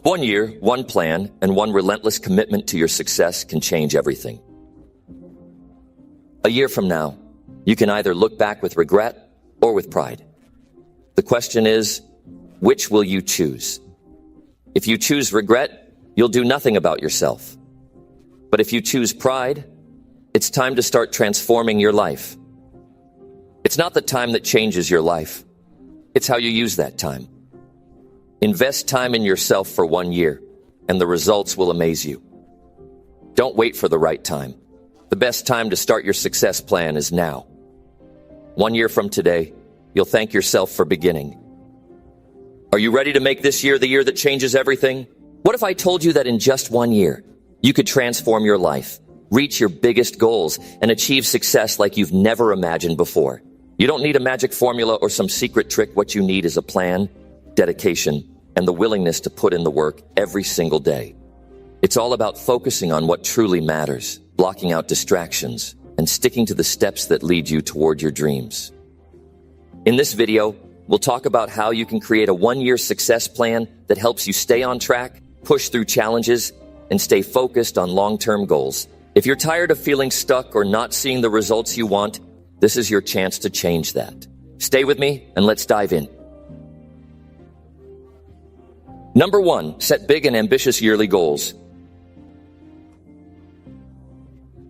1 year, one plan, and one relentless commitment to your success can change everything. A year from now, you can either look back with regret or with pride. The question is, which will you choose? If you choose regret, you'll do nothing about yourself. But if you choose pride, it's time to start transforming your life. It's not the time that changes your life. It's how you use that time. Invest time in yourself for 1 year, and the results will amaze you. Don't wait for the right time. The best time to start your success plan is now. 1 year from today, you'll thank yourself for beginning. Are you ready to make this year the year that changes everything? What if I told you that in just 1 year, you could transform your life, reach your biggest goals, and achieve success like you've never imagined before? You don't need a magic formula or some secret trick. What you need is a plan, dedication, and the willingness to put in the work every single day. It's all about focusing on what truly matters, blocking out distractions, and sticking to the steps that lead you toward your dreams. In this video, we'll talk about how you can create a 1-year success plan that helps you stay on track, push through challenges, and stay focused on long-term goals. If you're tired of feeling stuck or not seeing the results you want, this is your chance to change that. Stay with me and let's dive in. Number 1, set big and ambitious yearly goals.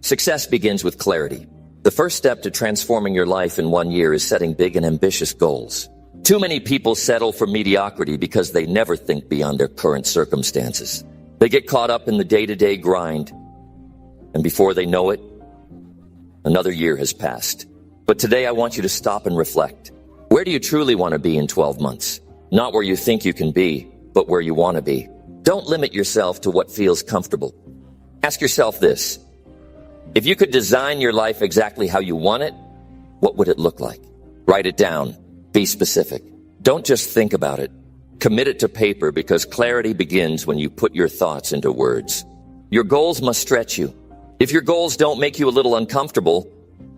Success begins with clarity. The first step to transforming your life in 1 year is setting big and ambitious goals. Too many people settle for mediocrity because they never think beyond their current circumstances. They get caught up in the day-to-day grind, and before they know it, another year has passed. But today I want you to stop and reflect. Where do you truly want to be in 12 months? Not where you think you can be, but where you want to be. Don't limit yourself to what feels comfortable. Ask yourself this. If you could design your life exactly how you want it, what would it look like? Write it down. Be specific. Don't just think about it. Commit it to paper, because clarity begins when you put your thoughts into words. Your goals must stretch you. If your goals don't make you a little uncomfortable,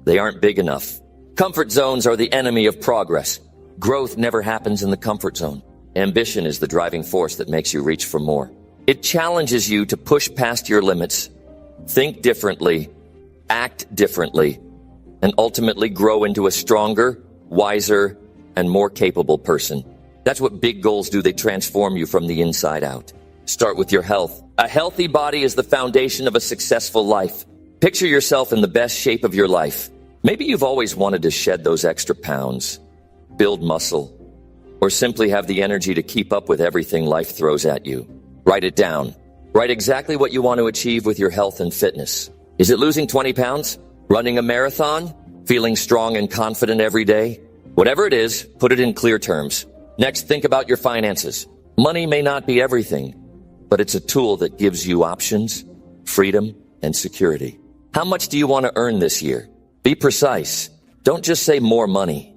they aren't big enough. Comfort zones are the enemy of progress. Growth never happens in the comfort zone. Ambition is the driving force that makes you reach for more. It challenges you to push past your limits, think differently, act differently, and ultimately grow into a stronger, wiser, and more capable person. That's what big goals do. They transform you from the inside out. Start with your health. A healthy body is the foundation of a successful life. Picture yourself in the best shape of your life. Maybe you've always wanted to shed those extra pounds, build muscle, or simply have the energy to keep up with everything life throws at you. Write it down. Write exactly what you want to achieve with your health and fitness. Is it losing 20 pounds? Running a marathon? Feeling strong and confident every day? Whatever it is, put it in clear terms. Next, think about your finances. Money may not be everything, but it's a tool that gives you options, freedom, and security. How much do you want to earn this year? Be precise. Don't just say more money.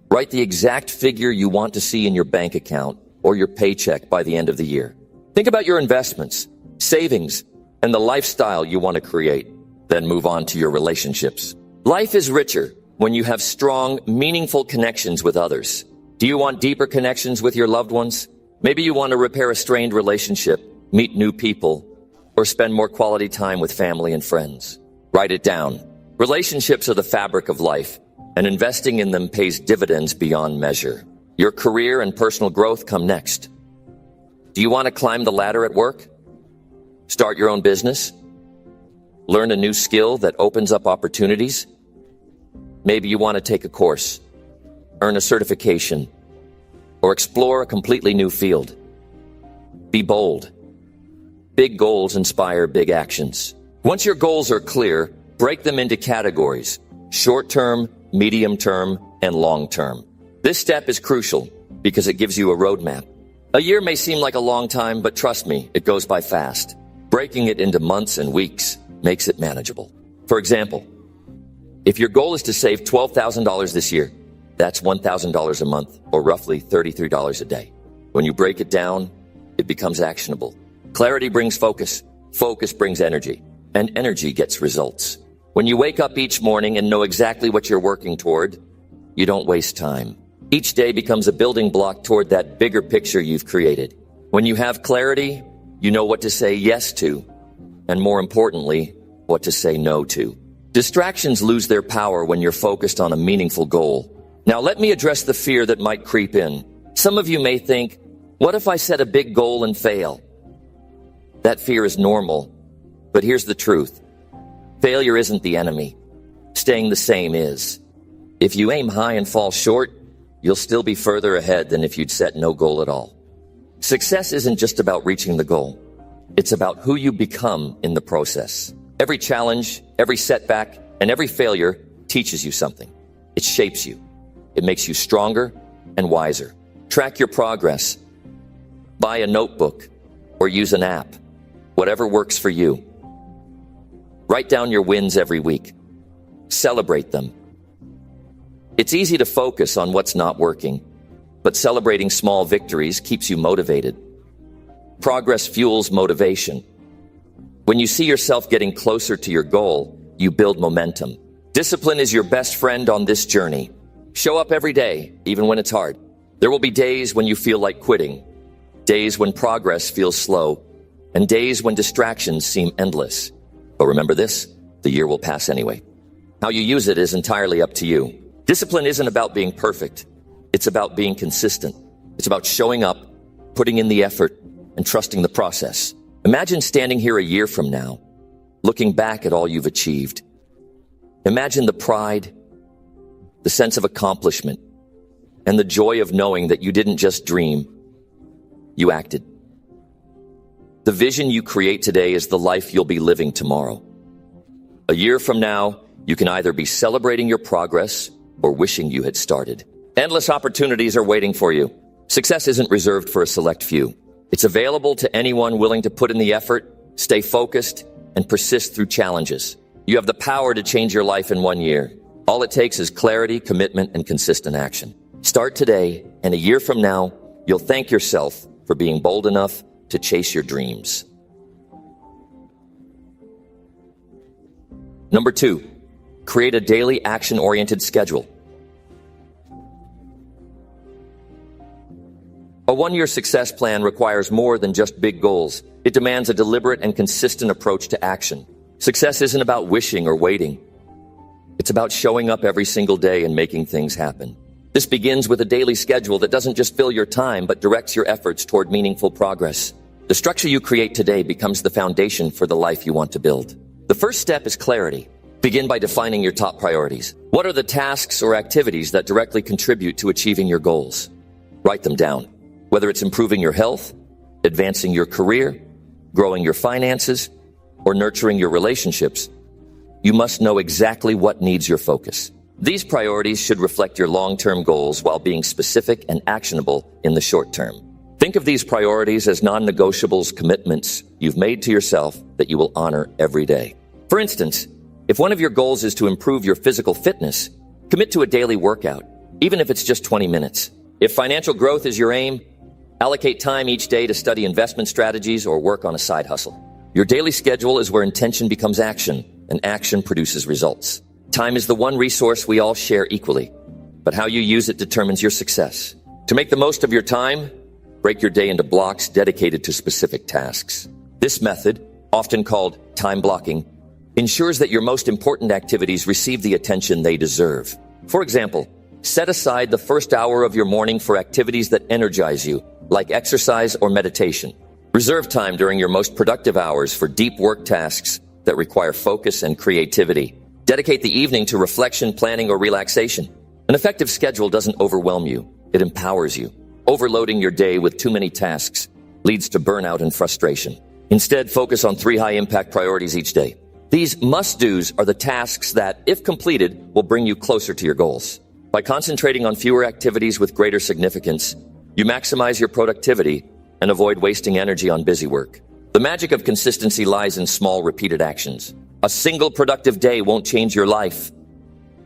Write the exact figure you want to see in your bank account or your paycheck by the end of the year. Think about your investments, savings, and the lifestyle you want to create. Then move on to your relationships. Life is richer when you have strong, meaningful connections with others. Do you want deeper connections with your loved ones? Maybe you want to repair a strained relationship, meet new people, or spend more quality time with family and friends. Write it down. Relationships are the fabric of life, and investing in them pays dividends beyond measure. Your career and personal growth come next. Do you want to climb the ladder at work? Start your own business? Learn a new skill that opens up opportunities? Maybe you want to take a course, earn a certification, or explore a completely new field. Be bold. Big goals inspire big actions. Once your goals are clear, break them into categories: short-term, medium-term, and long-term. This step is crucial because it gives you a roadmap. A year may seem like a long time, but trust me, it goes by fast. Breaking it into months and weeks makes it manageable. For example, if your goal is to save $12,000 this year, that's $1,000 a month, or roughly $33 a day. When you break it down, it becomes actionable. Clarity brings focus. Focus brings energy. And energy gets results. When you wake up each morning and know exactly what you're working toward, you don't waste time. Each day becomes a building block toward that bigger picture you've created. When you have clarity, you know what to say yes to, and more importantly, what to say no to. Distractions lose their power when you're focused on a meaningful goal. Now let me address the fear that might creep in. Some of you may think, what if I set a big goal and fail? That fear is normal, but here's the truth. Failure isn't the enemy. Staying the same is. If you aim high and fall short, you'll still be further ahead than if you'd set no goal at all. Success isn't just about reaching the goal. It's about who you become in the process. Every challenge, every setback, and every failure teaches you something. It shapes you. It makes you stronger and wiser. Track your progress. Buy a notebook or use an app. Whatever works for you. Write down your wins every week. Celebrate them. It's easy to focus on what's not working, but celebrating small victories keeps you motivated. Progress fuels motivation. When you see yourself getting closer to your goal, you build momentum. Discipline is your best friend on this journey. Show up every day, even when it's hard. There will be days when you feel like quitting, days when progress feels slow, and days when distractions seem endless. But remember this, the year will pass anyway. How you use it is entirely up to you. Discipline isn't about being perfect. It's about being consistent. It's about showing up, putting in the effort, and trusting the process. Imagine standing here a year from now, looking back at all you've achieved. Imagine the pride, the sense of accomplishment, and the joy of knowing that you didn't just dream, you acted. The vision you create today is the life you'll be living tomorrow. A year from now, you can either be celebrating your progress or wishing you had started. Endless opportunities are waiting for you. Success isn't reserved for a select few. It's available to anyone willing to put in the effort, stay focused, and persist through challenges. You have the power to change your life in 1 year. All it takes is clarity, commitment, and consistent action. Start today, and a year from now, you'll thank yourself for being bold enough to chase your dreams. Number 2, create a daily action-oriented schedule. A 1-year success plan requires more than just big goals. It demands a deliberate and consistent approach to action. Success isn't about wishing or waiting. It's about showing up every single day and making things happen. This begins with a daily schedule that doesn't just fill your time, but directs your efforts toward meaningful progress. The structure you create today becomes the foundation for the life you want to build. The first step is clarity. Begin by defining your top priorities. What are the tasks or activities that directly contribute to achieving your goals? Write them down. Whether it's improving your health, advancing your career, growing your finances, or nurturing your relationships, you must know exactly what needs your focus. These priorities should reflect your long-term goals while being specific and actionable in the short term. Think of these priorities as non-negotiables, commitments you've made to yourself that you will honor every day. For instance, if one of your goals is to improve your physical fitness, commit to a daily workout, even if it's just 20 minutes. If financial growth is your aim, allocate time each day to study investment strategies or work on a side hustle. Your daily schedule is where intention becomes action, and action produces results. Time is the one resource we all share equally, but how you use it determines your success. To make the most of your time, break your day into blocks dedicated to specific tasks. This method, often called time blocking, ensures that your most important activities receive the attention they deserve. For example, set aside the first hour of your morning for activities that energize you, like exercise or meditation. Reserve time during your most productive hours for deep work tasks that require focus and creativity. Dedicate the evening to reflection, planning, or relaxation. An effective schedule doesn't overwhelm you. It empowers you. Overloading your day with too many tasks leads to burnout and frustration. Instead, focus on 3 high-impact priorities each day. These must-dos are the tasks that, if completed, will bring you closer to your goals. By concentrating on fewer activities with greater significance, you maximize your productivity and avoid wasting energy on busy work. The magic of consistency lies in small, repeated actions. A single productive day won't change your life,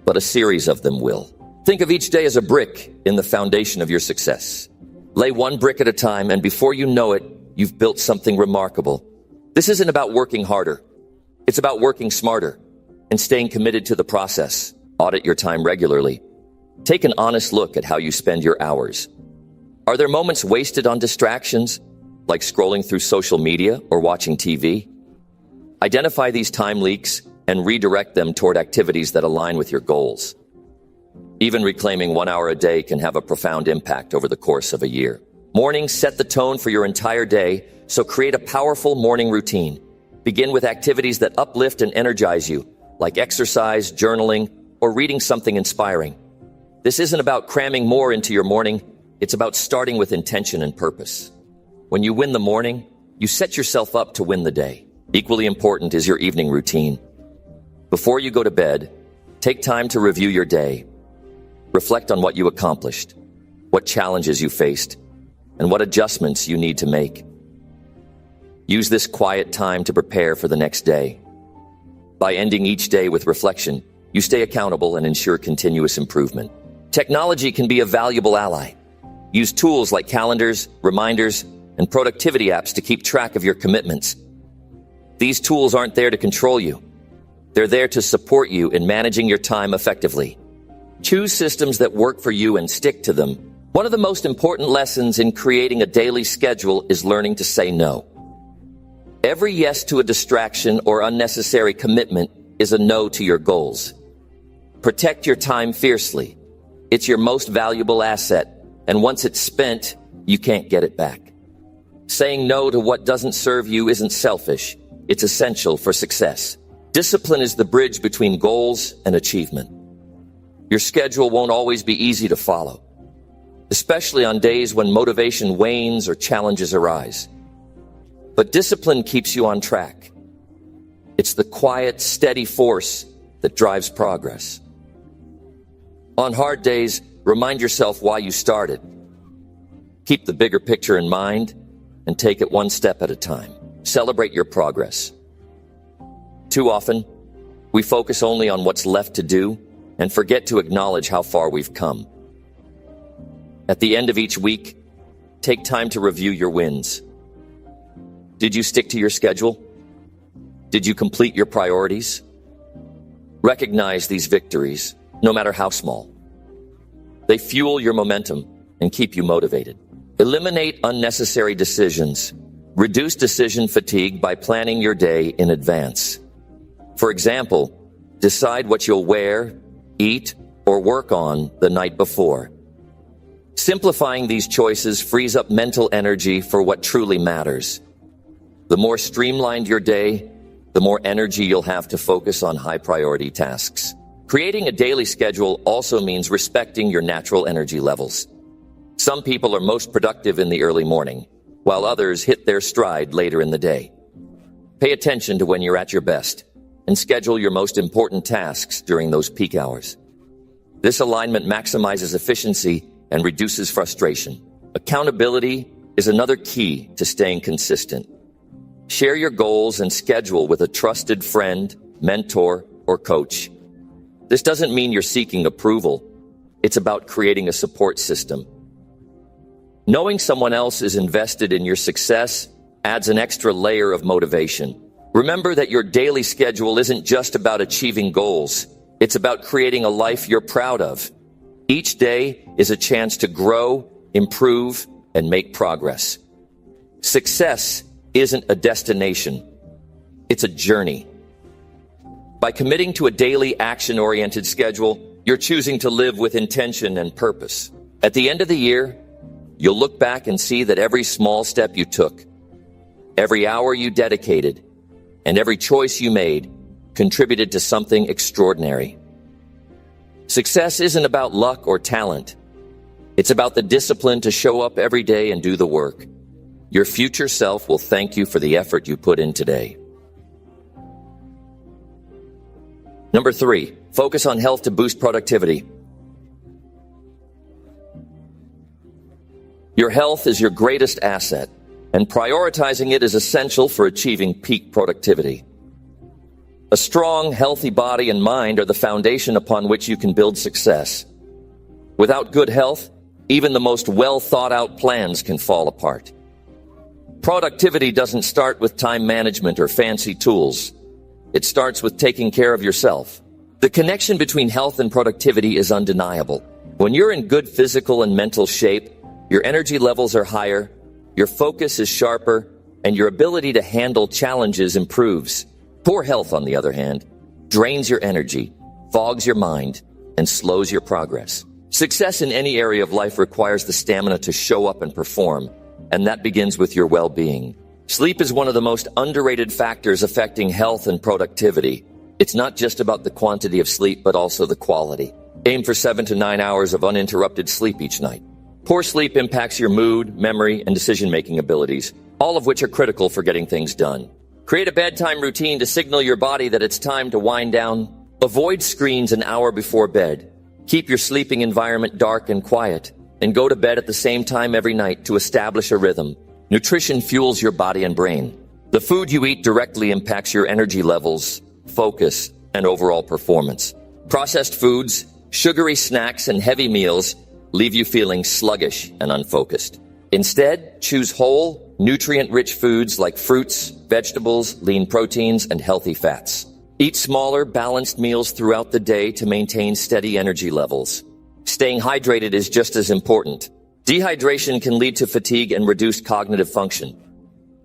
but a series of them will. Think of each day as a brick in the foundation of your success. Lay one brick at a time, and before you know it, you've built something remarkable. This isn't about working harder. It's about working smarter and staying committed to the process. Audit your time regularly. Take an honest look at how you spend your hours. Are there moments wasted on distractions, like scrolling through social media or watching TV? Identify these time leaks and redirect them toward activities that align with your goals. Even reclaiming 1 hour a day can have a profound impact over the course of a year. Mornings set the tone for your entire day, so create a powerful morning routine. Begin with activities that uplift and energize you, like exercise, journaling, or reading something inspiring. This isn't about cramming more into your morning, it's about starting with intention and purpose. When you win the morning, you set yourself up to win the day. Equally important is your evening routine. Before you go to bed, take time to review your day. Reflect on what you accomplished, what challenges you faced, and what adjustments you need to make. Use this quiet time to prepare for the next day. By ending each day with reflection, you stay accountable and ensure continuous improvement. Technology can be a valuable ally. Use tools like calendars, reminders, and productivity apps to keep track of your commitments. These tools aren't there to control you. They're there to support you in managing your time effectively. Choose systems that work for you and stick to them. One of the most important lessons in creating a daily schedule is learning to say no. Every yes to a distraction or unnecessary commitment is a no to your goals. Protect your time fiercely. It's your most valuable asset, and once it's spent, you can't get it back. Saying no to what doesn't serve you isn't selfish. It's essential for success. Discipline is the bridge between goals and achievement. Your schedule won't always be easy to follow, especially on days when motivation wanes or challenges arise. But discipline keeps you on track. It's the quiet, steady force that drives progress. On hard days, remind yourself why you started. Keep the bigger picture in mind and take it one step at a time. Celebrate your progress. Too often, we focus only on what's left to do and forget to acknowledge how far we've come. At the end of each week, take time to review your wins. Did you stick to your schedule? Did you complete your priorities? Recognize these victories, no matter how small. They fuel your momentum and keep you motivated. Eliminate unnecessary decisions. Reduce decision fatigue by planning your day in advance. For example, decide what you'll wear, eat, or work on the night before. Simplifying these choices frees up mental energy for what truly matters. The more streamlined your day, the more energy you'll have to focus on high-priority tasks. Creating a daily schedule also means respecting your natural energy levels. Some people are most productive in the early morning, while others hit their stride later in the day. Pay attention to when you're at your best, and schedule your most important tasks during those peak hours. This alignment maximizes efficiency and reduces frustration. Accountability is another key to staying consistent. Share your goals and schedule with a trusted friend, mentor, or coach. This doesn't mean you're seeking approval. It's about creating a support system. Knowing someone else is invested in your success adds an extra layer of motivation. Remember that your daily schedule isn't just about achieving goals. It's about creating a life you're proud of. Each day is a chance to grow, improve, and make progress. Success isn't a destination. It's a journey. By committing to a daily action-oriented schedule, you're choosing to live with intention and purpose. At the end of the year, you'll look back and see that every small step you took, every hour you dedicated, and every choice you made contributed to something extraordinary. Success isn't about luck or talent. It's about the discipline to show up every day and do the work. Your future self will thank you for the effort you put in today. Number 3, focus on health to boost productivity. Your health is your greatest asset, and prioritizing it is essential for achieving peak productivity. A strong, healthy body and mind are the foundation upon which you can build success. Without good health, even the most well-thought-out plans can fall apart. Productivity doesn't start with time management or fancy tools. It starts with taking care of yourself. The connection between health and productivity is undeniable. When you're in good physical and mental shape, your energy levels are higher, Your focus is sharper, and your ability to handle challenges improves. Poor health, on the other hand, drains your energy, fogs your mind, and slows your progress. Success in any area of life requires the stamina to show up and perform, and that begins with your well-being. Sleep is one of the most underrated factors affecting health and productivity. It's not just about the quantity of sleep, but also the quality. Aim for 7 to 9 hours of uninterrupted sleep each night. Poor sleep impacts your mood, memory, and decision-making abilities, all of which are critical for getting things done. Create a bedtime routine to signal your body that it's time to wind down. Avoid screens an hour before bed. Keep your sleeping environment dark and quiet, and go to bed at the same time every night to establish a rhythm. Nutrition fuels your body and brain. The food you eat directly impacts your energy levels, focus, and overall performance. Processed foods, sugary snacks, and heavy meals leave you feeling sluggish and unfocused. Instead, choose whole, nutrient-rich foods like fruits, vegetables, lean proteins, and healthy fats. Eat smaller, balanced meals throughout the day to maintain steady energy levels. Staying hydrated is just as important. Dehydration can lead to fatigue and reduced cognitive function,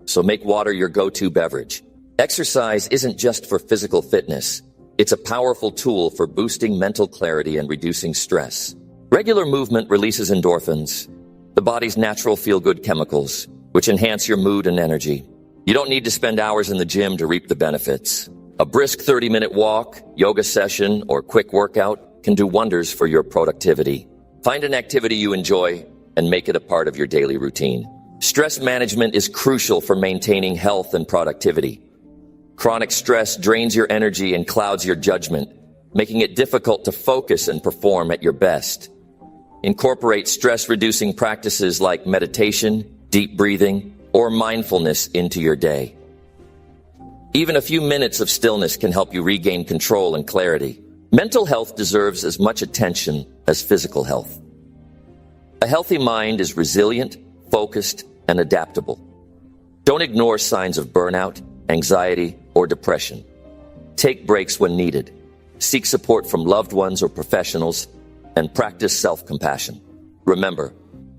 so make water your go-to beverage. Exercise isn't just for physical fitness. It's a powerful tool for boosting mental clarity and reducing stress. Regular movement releases endorphins, the body's natural feel-good chemicals, which enhance your mood and energy. You don't need to spend hours in the gym to reap the benefits. A brisk 30-minute walk, yoga session, or quick workout can do wonders for your productivity. Find an activity you enjoy and make it a part of your daily routine. Stress management is crucial for maintaining health and productivity. Chronic stress drains your energy and clouds your judgment, making it difficult to focus and perform at your best. Incorporate stress-reducing practices like meditation, deep breathing, or mindfulness into your day. Even a few minutes of stillness can help you regain control and clarity. Mental health deserves as much attention as physical health. A healthy mind is resilient, focused, and adaptable. Don't ignore signs of burnout, anxiety, or depression. Take breaks when needed. Seek support from loved ones or professionals, and practice self-compassion. Remember,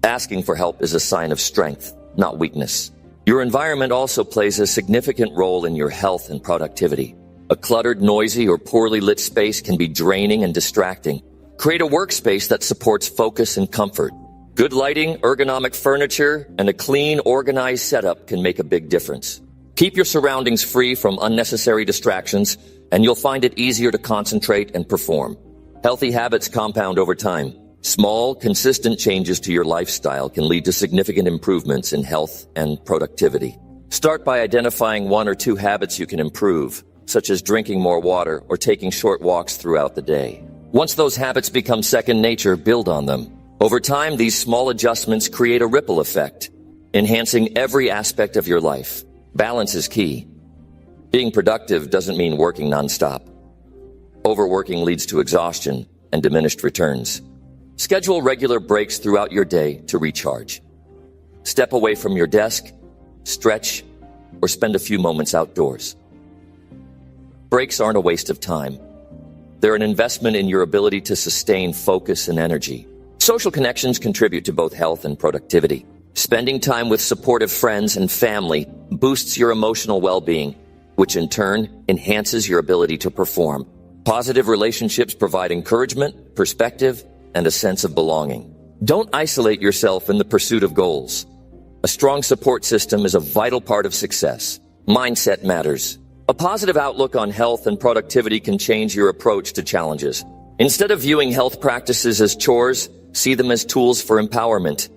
asking for help is a sign of strength, not weakness. Your environment also plays a significant role in your health and productivity. A cluttered, noisy, or poorly lit space can be draining and distracting. Create a workspace that supports focus and comfort. Good lighting, ergonomic furniture, and a clean, organized setup can make a big difference. Keep your surroundings free from unnecessary distractions, and you'll find it easier to concentrate and perform. Healthy habits compound over time. Small, consistent changes to your lifestyle can lead to significant improvements in health and productivity. Start by identifying 1 or 2 habits you can improve, such as drinking more water or taking short walks throughout the day. Once those habits become second nature, build on them. Over time, these small adjustments create a ripple effect, enhancing every aspect of your life. Balance is key. Being productive doesn't mean working nonstop. Overworking leads to exhaustion and diminished returns. Schedule regular breaks throughout your day to recharge. Step away from your desk, stretch, or spend a few moments outdoors. Breaks aren't a waste of time. They're an investment in your ability to sustain focus and energy. Social connections contribute to both health and productivity. Spending time with supportive friends and family boosts your emotional well-being, which in turn enhances your ability to perform. Positive relationships provide encouragement, perspective, and a sense of belonging. Don't isolate yourself in the pursuit of goals. A strong support system is a vital part of success. Mindset matters. A positive outlook on health and productivity can change your approach to challenges. Instead of viewing health practices as chores, see them as tools for empowerment.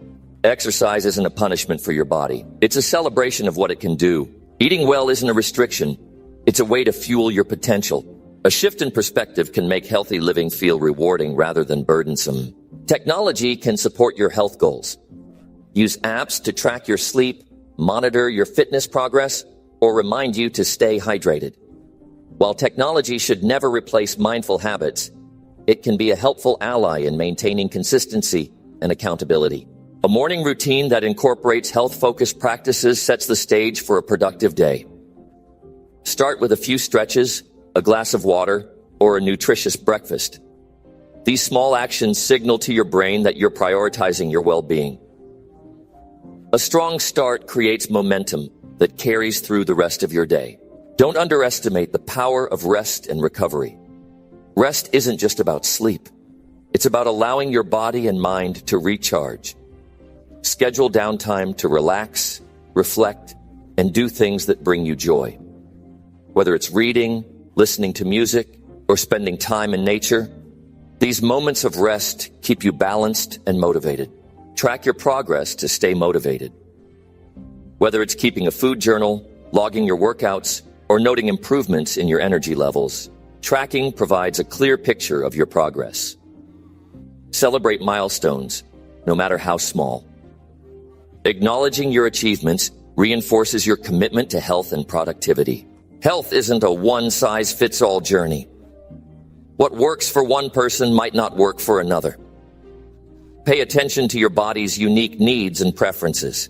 Exercise isn't a punishment for your body. It's a celebration of what it can do. Eating well isn't a restriction. It's a way to fuel your potential. A shift in perspective can make healthy living feel rewarding rather than burdensome. Technology can support your health goals. Use apps to track your sleep, monitor your fitness progress, or remind you to stay hydrated. While technology should never replace mindful habits, it can be a helpful ally in maintaining consistency and accountability. A morning routine that incorporates health-focused practices sets the stage for a productive day. Start with a few stretches, a glass of water, or a nutritious breakfast. These small actions signal to your brain that you're prioritizing your well-being. A strong start creates momentum that carries through the rest of your day. Don't underestimate the power of rest and recovery. Rest isn't just about sleep. It's about allowing your body and mind to recharge. Schedule downtime to relax, reflect, and do things that bring you joy. Whether it's reading, listening to music, or spending time in nature, these moments of rest keep you balanced and motivated. Track your progress to stay motivated. Whether it's keeping a food journal, logging your workouts, or noting improvements in your energy levels, tracking provides a clear picture of your progress. Celebrate milestones, no matter how small. Acknowledging your achievements reinforces your commitment to health and productivity. Health isn't a one-size-fits-all journey. What works for one person might not work for another. Pay attention to your body's unique needs and preferences.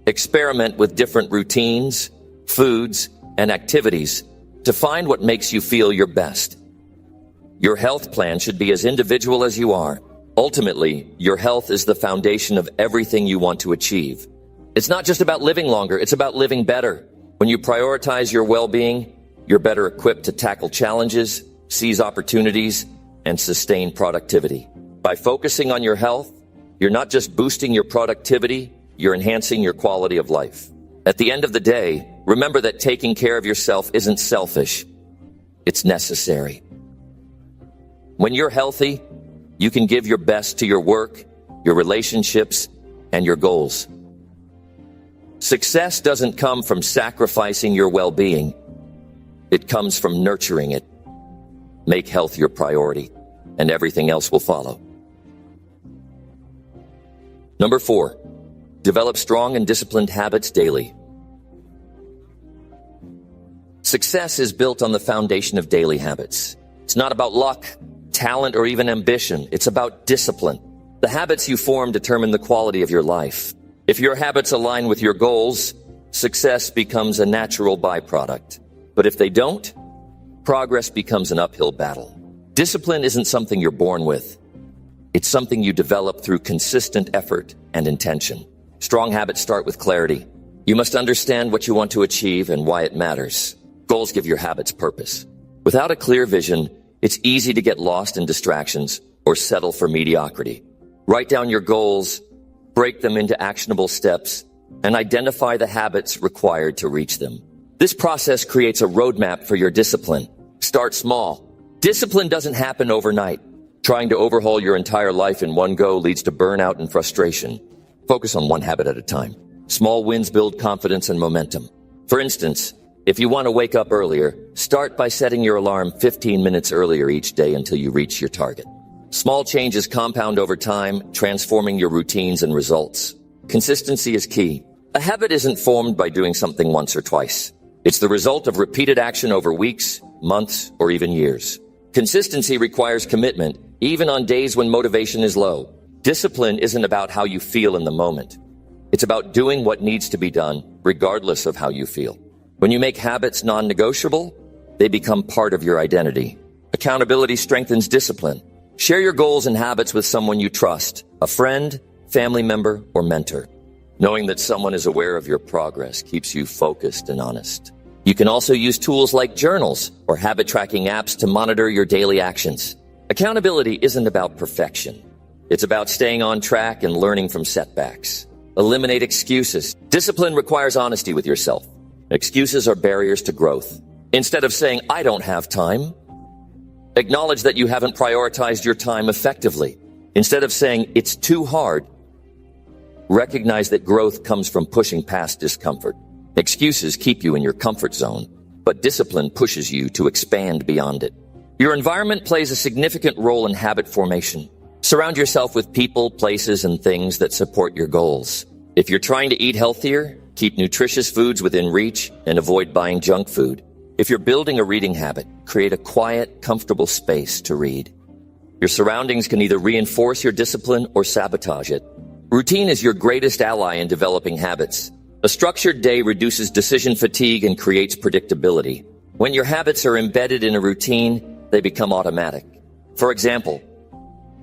Experiment with different routines, foods, and activities to find what makes you feel your best. Your health plan should be as individual as you are. Ultimately, your health is the foundation of everything you want to achieve. It's not just about living longer, it's about living better. When you prioritize your well-being, you're better equipped to tackle challenges, seize opportunities, and sustain productivity. By focusing on your health, you're not just boosting your productivity, you're enhancing your quality of life. At the end of the day, remember that taking care of yourself isn't selfish, it's necessary. When you're healthy, you can give your best to your work, your relationships, and your goals. Success doesn't come from sacrificing your well-being. It comes from nurturing it. Make health your priority, and everything else will follow. Number 4, develop strong and disciplined habits daily. Success is built on the foundation of daily habits. It's not about luck, talent, or even ambition. It's about discipline. The habits you form determine the quality of your life. If your habits align with your goals, success becomes a natural byproduct. But if they don't, progress becomes an uphill battle. Discipline isn't something you're born with. It's something you develop through consistent effort and intention. Strong habits start with clarity. You must understand what you want to achieve and why it matters. Goals give your habits purpose. Without a clear vision, it's easy to get lost in distractions or settle for mediocrity. Write down your goals, break them into actionable steps, and identify the habits required to reach them. This process creates a roadmap for your discipline. Start small. Discipline doesn't happen overnight. Trying to overhaul your entire life in one go leads to burnout and frustration. Focus on one habit at a time. Small wins build confidence and momentum. For instance, if you want to wake up earlier, start by setting your alarm 15 minutes earlier each day until you reach your target. Small changes compound over time, transforming your routines and results. Consistency is key. A habit isn't formed by doing something once or twice. It's the result of repeated action over weeks, months, or even years. Consistency requires commitment, even on days when motivation is low. Discipline isn't about how you feel in the moment. It's about doing what needs to be done, regardless of how you feel. When you make habits non-negotiable, they become part of your identity. Accountability strengthens discipline. Share your goals and habits with someone you trust, a friend, family member, or mentor. Knowing that someone is aware of your progress keeps you focused and honest. You can also use tools like journals or habit tracking apps to monitor your daily actions. Accountability isn't about perfection. It's about staying on track and learning from setbacks. Eliminate excuses. Discipline requires honesty with yourself. Excuses are barriers to growth. Instead of saying, "I don't have time," acknowledge that you haven't prioritized your time effectively. Instead of saying, "It's too hard," recognize that growth comes from pushing past discomfort. Excuses keep you in your comfort zone, but discipline pushes you to expand beyond it. Your environment plays a significant role in habit formation. Surround yourself with people, places, and things that support your goals. If you're trying to eat healthier, keep nutritious foods within reach and avoid buying junk food. If you're building a reading habit, create a quiet, comfortable space to read. Your surroundings can either reinforce your discipline or sabotage it. Routine is your greatest ally in developing habits. A structured day reduces decision fatigue and creates predictability. When your habits are embedded in a routine, they become automatic. For example,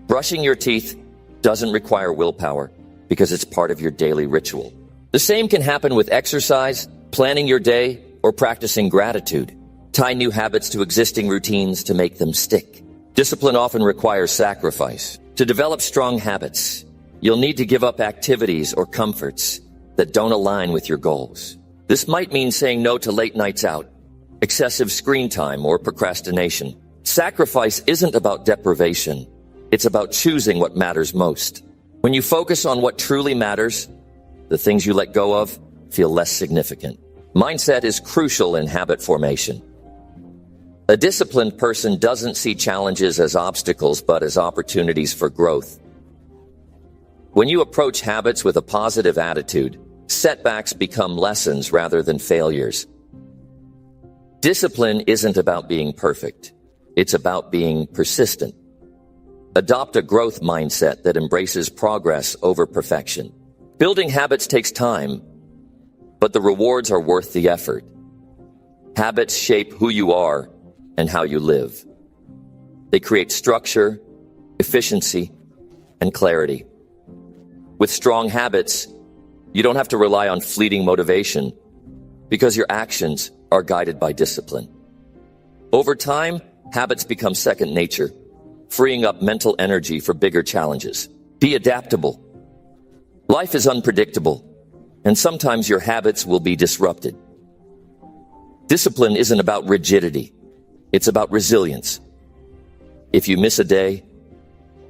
brushing your teeth doesn't require willpower. because it's part of your daily ritual. The same can happen with exercise, planning your day, or practicing gratitude. Tie new habits to existing routines to make them stick. Discipline often requires sacrifice. To develop strong habits, you'll need to give up activities or comforts that don't align with your goals. This might mean saying no to late nights out, excessive screen time, or procrastination. Sacrifice isn't about deprivation. It's about choosing what matters most. When you focus on what truly matters, the things you let go of feel less significant. Mindset is crucial in habit formation. A disciplined person doesn't see challenges as obstacles, but as opportunities for growth. When you approach habits with a positive attitude, setbacks become lessons rather than failures. Discipline isn't about being perfect. It's about being persistent. Adopt a growth mindset that embraces progress over perfection. Building habits takes time, but the rewards are worth the effort. Habits shape who you are and how you live. They create structure, efficiency, and clarity. With strong habits, you don't have to rely on fleeting motivation because your actions are guided by discipline. Over time, habits become second nature, freeing up mental energy for bigger challenges. Be adaptable. Life is unpredictable, and sometimes your habits will be disrupted. Discipline isn't about rigidity. It's about resilience. If you miss a day,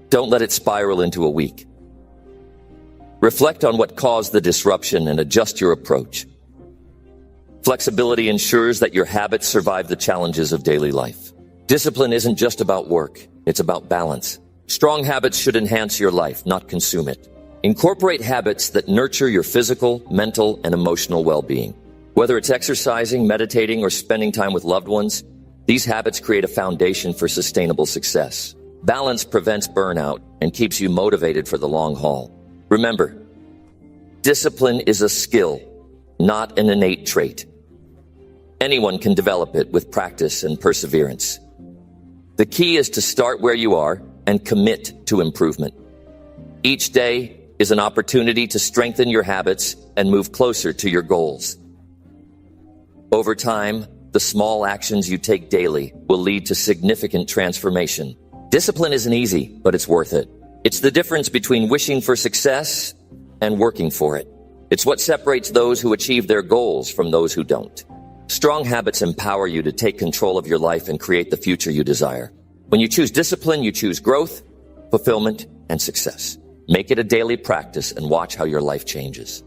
don't let it spiral into a week. Reflect on what caused the disruption and adjust your approach. Flexibility ensures that your habits survive the challenges of daily life. Discipline isn't just about work. It's about balance. Strong habits should enhance your life, not consume it. Incorporate habits that nurture your physical, mental, and emotional well-being. Whether it's exercising, meditating, or spending time with loved ones, these habits create a foundation for sustainable success. Balance prevents burnout and keeps you motivated for the long haul. Remember, discipline is a skill, not an innate trait. Anyone can develop it with practice and perseverance. The key is to start where you are and commit to improvement. Each day is an opportunity to strengthen your habits and move closer to your goals. Over time, the small actions you take daily will lead to significant transformation. Discipline isn't easy, but it's worth it. It's the difference between wishing for success and working for it. It's what separates those who achieve their goals from those who don't. Strong habits empower you to take control of your life and create the future you desire. When you choose discipline, you choose growth, fulfillment, and success. Make it a daily practice and watch how your life changes.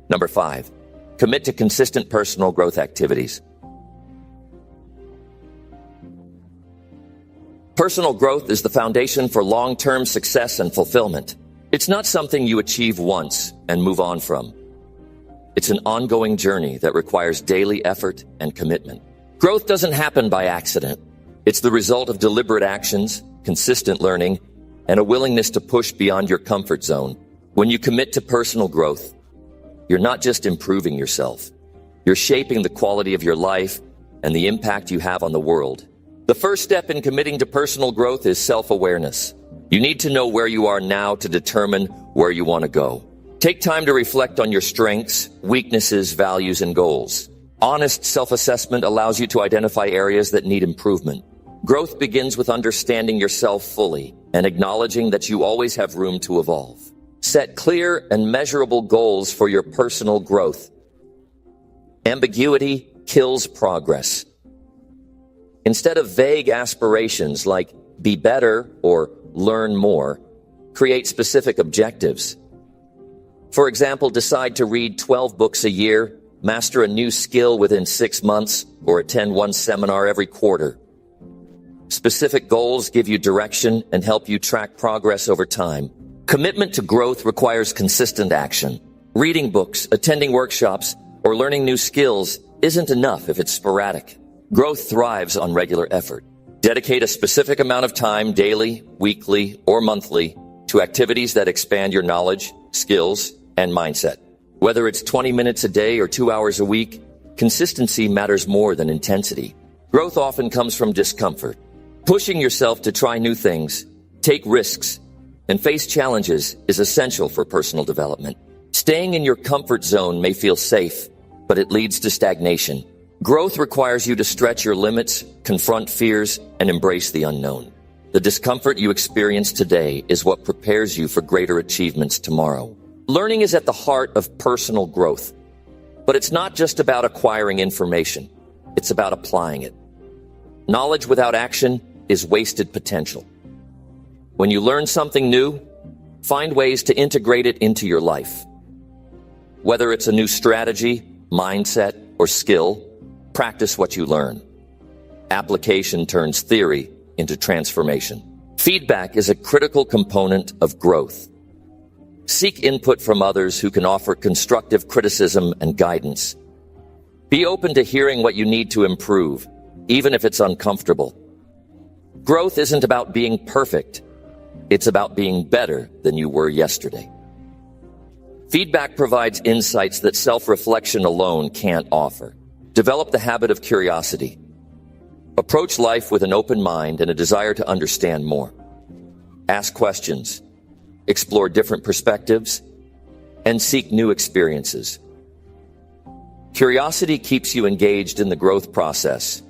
Number 5, commit to consistent personal growth activities. Personal growth is the foundation for long-term success and fulfillment. It's not something you achieve once and move on from. It's an ongoing journey that requires daily effort and commitment. Growth doesn't happen by accident. It's the result of deliberate actions, consistent learning, and a willingness to push beyond your comfort zone. When you commit to personal growth, you're not just improving yourself. You're shaping the quality of your life and the impact you have on the world. The first step in committing to personal growth is self-awareness. You need to know where you are now to determine where you want to go. Take time to reflect on your strengths, weaknesses, values, and goals. Honest self-assessment allows you to identify areas that need improvement. Growth begins with understanding yourself fully and acknowledging that you always have room to evolve. Set clear and measurable goals for your personal growth. Ambiguity kills progress. Instead of vague aspirations like be better or learn more, create specific objectives. For example, decide to read 12 books a year, master a new skill within 6 months, or attend one seminar every quarter. Specific goals give you direction and help you track progress over time. Commitment to growth requires consistent action. Reading books, attending workshops, or learning new skills isn't enough if it's sporadic. Growth thrives on regular effort. Dedicate a specific amount of time daily, weekly, or monthly to activities that expand your knowledge, skills, and mindset. Whether it's 20 minutes a day or 2 hours a week, consistency matters more than intensity. Growth often comes from discomfort. Pushing yourself to try new things, Take risks and face challenges is essential for personal development. Staying in your comfort zone may feel safe, but it leads to stagnation. Growth requires you to stretch your limits, confront fears, and embrace the unknown. The discomfort you experience today is what prepares you for greater achievements tomorrow. Learning is at the heart of personal growth, but it's not just about acquiring information. It's about applying it. Knowledge without action is wasted potential. When you learn something new, find ways to integrate it into your life. Whether it's a new strategy, mindset, or skill, practice what you learn. Application turns theory into transformation. Feedback is a critical component of growth. Seek input from others who can offer constructive criticism and guidance. Be open to hearing what you need to improve, even if it's uncomfortable. Growth isn't about being perfect. It's about being better than you were yesterday. Feedback provides insights that self-reflection alone can't offer. Develop the habit of curiosity. Approach life with an open mind and a desire to understand more. Ask questions, explore different perspectives, and seek new experiences. Curiosity keeps you engaged in the growth process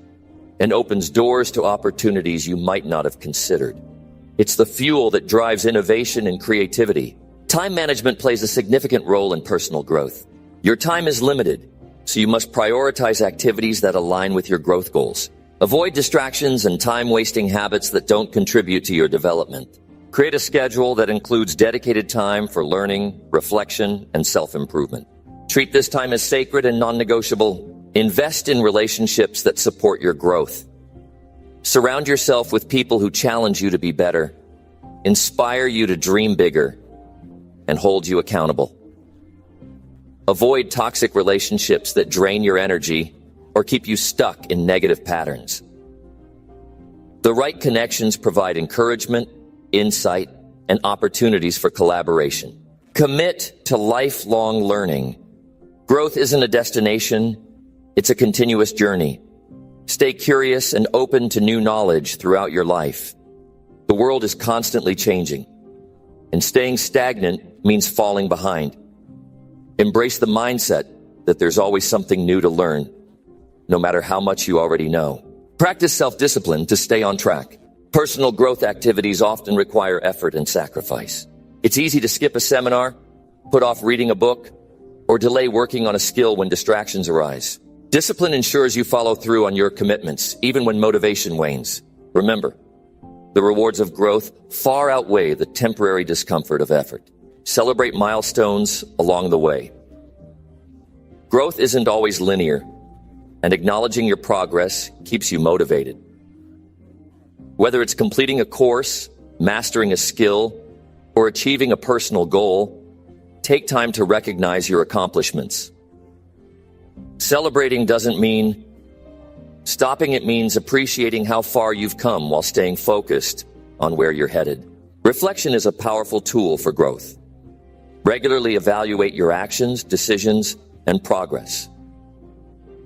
and opens doors to opportunities you might not have considered. It's the fuel that drives innovation and creativity. Time management plays a significant role in personal growth. Your time is limited, so you must prioritize activities that align with your growth goals. Avoid distractions and time-wasting habits that don't contribute to your development. Create a schedule that includes dedicated time for learning, reflection, and self-improvement. Treat this time as sacred and non-negotiable. Invest in relationships that support your growth. Surround yourself with people who challenge you to be better, inspire you to dream bigger, and hold you accountable. Avoid toxic relationships that drain your energy or keep you stuck in negative patterns. The right connections provide encouragement, insight, and opportunities for collaboration. Commit to lifelong learning. Growth isn't a destination, it's a continuous journey. Stay curious and open to new knowledge throughout your life. The world is constantly changing, and staying stagnant means falling behind. Embrace the mindset that there's always something new to learn, no matter how much you already know. Practice self-discipline to stay on track. Personal growth activities often require effort and sacrifice. It's easy to skip a seminar, put off reading a book, or delay working on a skill when distractions arise. Discipline ensures you follow through on your commitments, even when motivation wanes. Remember, the rewards of growth far outweigh the temporary discomfort of effort. Celebrate milestones along the way. Growth isn't always linear, and acknowledging your progress keeps you motivated. Whether it's completing a course, mastering a skill, or achieving a personal goal, take time to recognize your accomplishments. Celebrating doesn't mean stopping. It means appreciating how far you've come while staying focused on where you're headed. Reflection is a powerful tool for growth. Regularly evaluate your actions, decisions, and progress.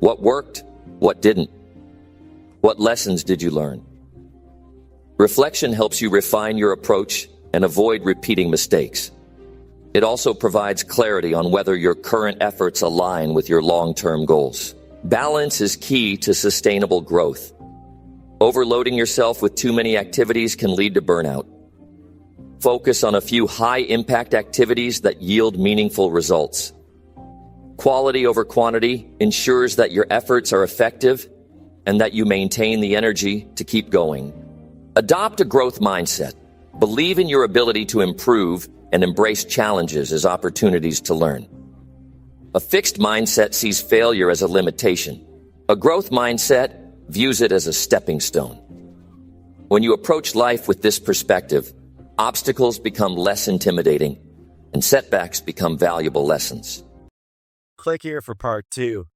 What worked? What didn't? What lessons did you learn? Reflection helps you refine your approach and avoid repeating mistakes. It also provides clarity on whether your current efforts align with your long-term goals. Balance is key to sustainable growth. Overloading yourself with too many activities can lead to burnout. Focus on a few high-impact activities that yield meaningful results. Quality over quantity ensures that your efforts are effective and that you maintain the energy to keep going. Adopt a growth mindset. Believe in your ability to improve and embrace challenges as opportunities to learn. A fixed mindset sees failure as a limitation. A growth mindset views it as a stepping stone. When you approach life with this perspective, obstacles become less intimidating and setbacks become valuable lessons. Click here for part 2.